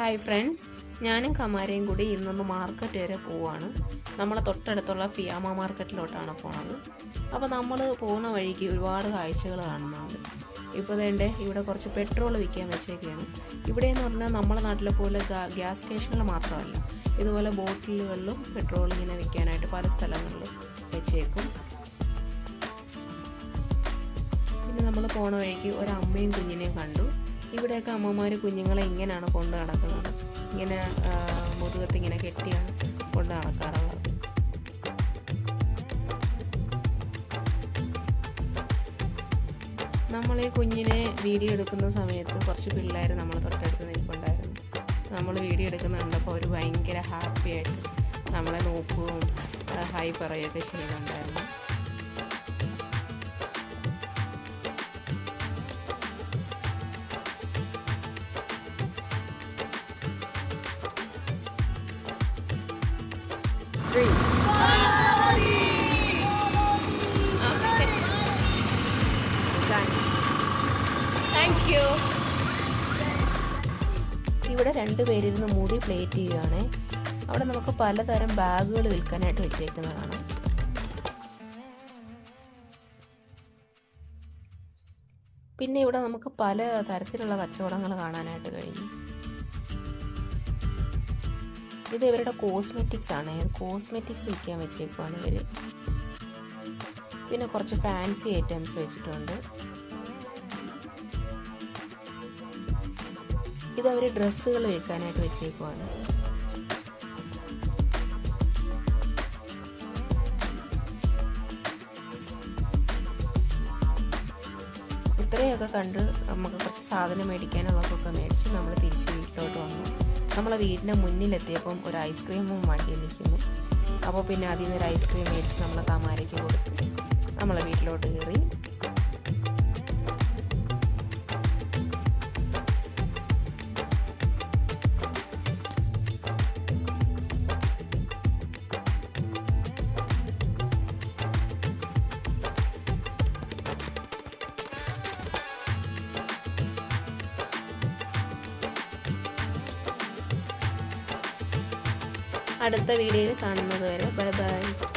Hi friends, ഞാനും കമാരയും കൂടി ഇന്നൊന്ന് മാർക്കറ്റ് വരെ പോവാണ്. നമ്മളെ തൊട്ടടുത്തുള്ള ഫിയാമ മാർക്കറ്റിലോട്ടാണ് പോണത്. അപ്പോൾ നമ്മൾ പോകുന്ന വഴിക്ക് ഒരുപാട് കാഴ്ചകൾ കാണുന്നുണ്ട്. ഇപ്പോൾ വേണ്ടേ ഇവിടെ കുറച്ച് പെട്രോൾ വിൽക്കാൻ വെച്ചേക്കാണ്. ഇവിടെയെന്ന് പറഞ്ഞാൽ നമ്മുടെ നാട്ടിലെ പോലെ ഗ്യാസ് സ്റ്റേഷനിൽ മാത്രമല്ല, ഇതുപോലെ ബോട്ടിലുകളിലും പെട്രോൾ ഇങ്ങനെ വിൽക്കാനായിട്ട് പല സ്ഥലങ്ങളിലും വെച്ചേക്കും. പിന്നെ നമ്മൾ പോണ വഴിക്ക് ഒരമ്മയും കുഞ്ഞിനെയും കണ്ടു. ഇവിടെയൊക്കെ അമ്മമാർ കുഞ്ഞുങ്ങളെ ഇങ്ങനെയാണ് കൊണ്ട് നടക്കുന്നത്. ഇങ്ങനെ മുതുകത്ത് ഇങ്ങനെ കെട്ടിയാണ് കൊണ്ട് നടക്കാറുള്ളത്. നമ്മൾ ഈ കുഞ്ഞിനെ വീഡിയോ എടുക്കുന്ന സമയത്ത് കുറച്ച് പിള്ളേർ നമ്മൾ തൊട്ടടുത്ത് നിൽപ്പുണ്ടായിരുന്നു. നമ്മൾ വീഡിയോ എടുക്കുന്ന കണ്ടപ്പോൾ അവർ ഭയങ്കര ഹാപ്പി ആയിട്ട് നമ്മളെ നോക്കുകയും ഹായ് പറയുകയൊക്കെ ചെയ്യുന്നുണ്ടായിരുന്നു. ഇവിടെ രണ്ടുപേരിരുന്ന് മുടി പ്ലേറ്റ് ചെയ്യുകയാണ്. അവിടെ നമുക്ക് പലതരം ബാഗുകൾ വിൽക്കാനായിട്ട് വെച്ചേക്കുന്നതാണ്. പിന്നെ ഇവിടെ നമുക്ക് പല തരത്തിലുള്ള കച്ചവടങ്ങൾ കാണാനായിട്ട് കഴിഞ്ഞു. ഇത് ഇവരുടെ കോസ്മെറ്റിക്സ് ആണ്. കോസ്മെറ്റിക്സ് വിൽക്കാൻ വെച്ചേക്കുവാണ് ഇവർ. പിന്നെ കുറച്ച് ഫാൻസി ഐറ്റംസ് വെച്ചിട്ടുണ്ട്. ഇത് അവർ ഡ്രസ്സുകൾ വെക്കാനായിട്ട് വെച്ചേക്കുവാണ്. ഇത്രയൊക്കെ കണ്ട് നമുക്ക് കുറച്ച് സാധനം മേടിക്കാനുള്ളതൊക്കെ മേടിച്ച് നമ്മൾ തിരിച്ച് വീട്ടിലോട്ട് വന്നു. നമ്മളെ വീടിൻ്റെ മുന്നിലെത്തിയപ്പം ഒരു ഐസ്ക്രീമും വണ്ടി നിൽക്കുന്നു. അപ്പോൾ പിന്നെ അതിൽ നിന്ന് ഒരു ഐസ്ക്രീം മേടിച്ച് നമ്മൾ കമാരയ്ക്ക് കൊടുത്തു. നമ്മളെ വീട്ടിലോട്ട് കയറി. അടുത്ത വീഡിയോയിൽ കാണുന്നത് വരെ ബൈ ബൈ.